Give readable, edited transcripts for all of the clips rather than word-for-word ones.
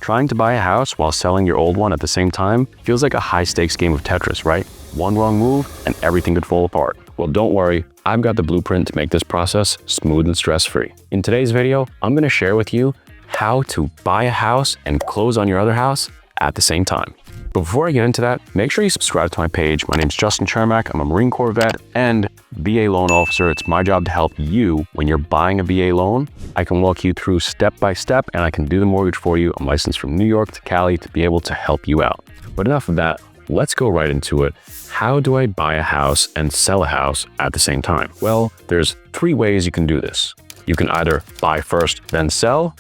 Trying to buy a house while selling your old one at the same time feels like a high-stakes game of Tetris, right? One wrong move and everything could fall apart. Well, don't worry, I've got the blueprint to make this process smooth and stress-free. In today's video, I'm going to share with you how to buy a house and close on your other house at the same time. But before I get into that, make sure you subscribe to my page. My name's Justin Chermak. I'm a Marine Corps vet and VA loan officer. It's my job to help you when you're buying a VA loan. I can walk you through step by step and I can do the mortgage for you. I'm licensed from New York to Cali to be able to help you out. But enough of that. Let's go right into it. How do I buy a house and sell a house at the same time? Well, there's 3 ways you can do this. You can either buy first, then sell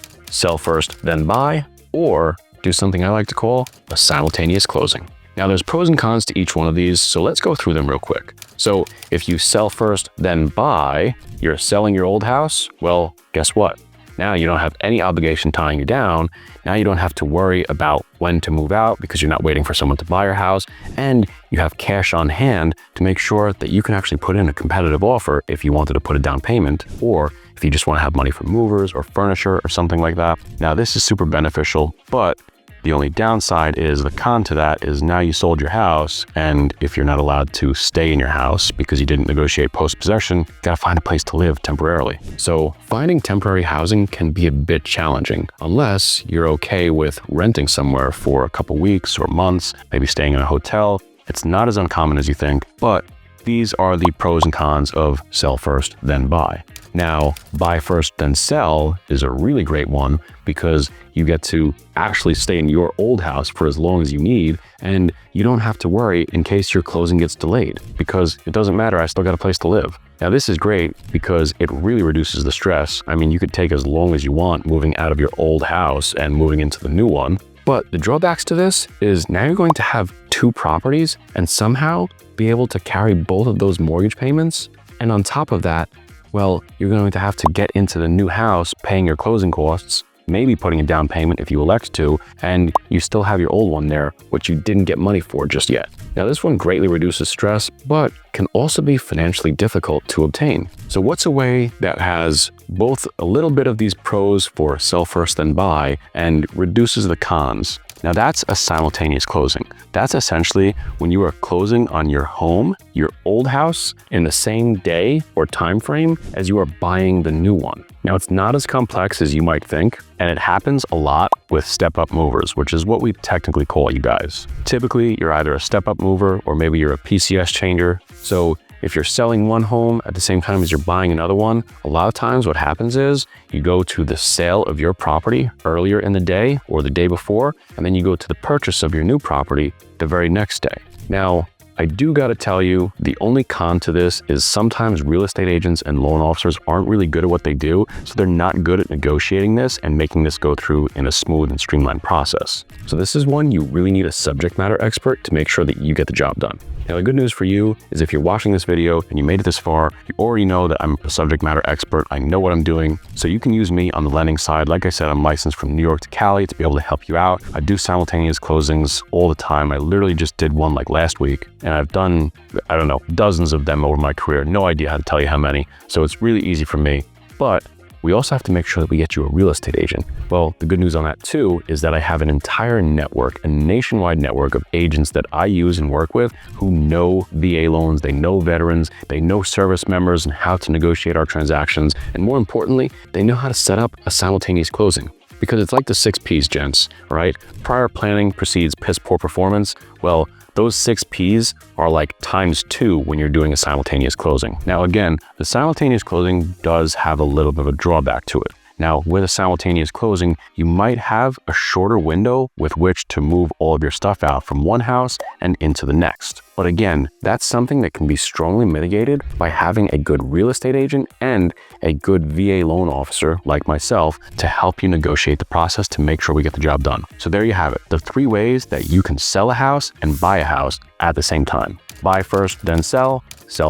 first, then buy, or do something I like to call a simultaneous closing. Now there's pros and cons to each one of these, so let's go through them real quick. So if you sell first, then buy, you're selling your old house, well, guess what? Now you don't have any obligation tying you down. Now you don't have to worry about when to move out because you're not waiting for someone to buy your house, and you have cash on hand to make sure that you can actually put in a competitive offer if you wanted to put a down payment, or if you just want to have money for movers or furniture or something like that. Now this is super beneficial, but the only downside is the con to that is now you sold your house, and if you're not allowed to stay in your house because you didn't negotiate post-possession, you gotta find a place to live temporarily. So finding temporary housing can be a bit challenging unless you're okay with renting somewhere for a couple weeks or months, maybe staying in a hotel. It's not as uncommon as you think, but these are the pros and cons of sell first, then buy. Now, buy first, then sell is a really great one because you get to actually stay in your old house for as long as you need, and you don't have to worry in case your closing gets delayed because it doesn't matter, I still got a place to live. Now, this is great because it really reduces the stress. I mean, you could take as long as you want moving out of your old house and moving into the new one. But the drawbacks to this is now you're going to have 2 properties and somehow be able to carry both of those mortgage payments. And on top of that, well, you're going to have to get into the new house paying your closing costs, maybe putting a down payment if you elect to, and you still have your old one there, which you didn't get money for just yet. Now, this one greatly reduces stress, but can also be financially difficult to obtain. So what's a way that has both a little bit of these pros for sell first then buy and reduces the cons? Now that's a simultaneous closing. That's essentially when you are closing on your home, your old house, in the same day or time frame as you are buying the new one. Now it's not as complex as you might think, and it happens a lot with step-up movers, which is what we technically call you guys. Typically, you're either a step-up mover or maybe you're a PCS changer. So if you're selling one home at the same time as you're buying another one, a lot of times what happens is you go to the sale of your property earlier in the day or the day before, and then you go to the purchase of your new property the very next day. Now, I do gotta tell you, the only con to this is sometimes real estate agents and loan officers aren't really good at what they do, so they're not good at negotiating this and making this go through in a smooth and streamlined process. So this is one you really need a subject matter expert to make sure that you get the job done. Now, the good news for you is if you're watching this video and you made it this far, you already know that I'm a subject matter expert. I know what I'm doing. So you can use me on the lending side. Like I said, I'm licensed from New York to Cali to be able to help you out. I do simultaneous closings all the time. I literally just did one like last week, and I've done, I don't know, dozens of them over my career. No idea how to tell you how many. So it's really easy for me. But we also have to make sure that we get you a real estate agent. Well, the good news on that too is that I have an entire network, a nationwide network of agents that I use and work with who know VA loans, they know veterans, they know service members and how to negotiate our transactions. And more importantly, they know how to set up a simultaneous closing. Because it's like the 6 Ps, gents, right? Prior planning precedes piss poor performance. Well, those 6 Ps are like ×2 when you're doing a simultaneous closing. Now again, the simultaneous closing does have a little bit of a drawback to it. Now, with a simultaneous closing, you might have a shorter window with which to move all of your stuff out from one house and into the next. But again, that's something that can be strongly mitigated by having a good real estate agent and a good VA loan officer like myself to help you negotiate the process to make sure we get the job done. So there you have it, the 3 ways that you can sell a house and buy a house at the same time. Buy first, then sell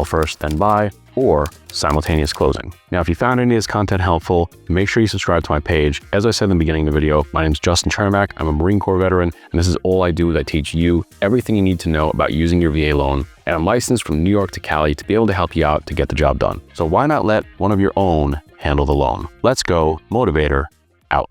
first, then buy, or simultaneous closing. Now, if you found any of this content helpful, make sure you subscribe to my page. As I said in the beginning of the video, my name is Justin Chermak. I'm a Marine Corps veteran, and this is all I do is I teach you everything you need to know about using your VA loan. And I'm licensed from New York to Cali to be able to help you out to get the job done. So why not let one of your own handle the loan? Let's go, Motivator, out.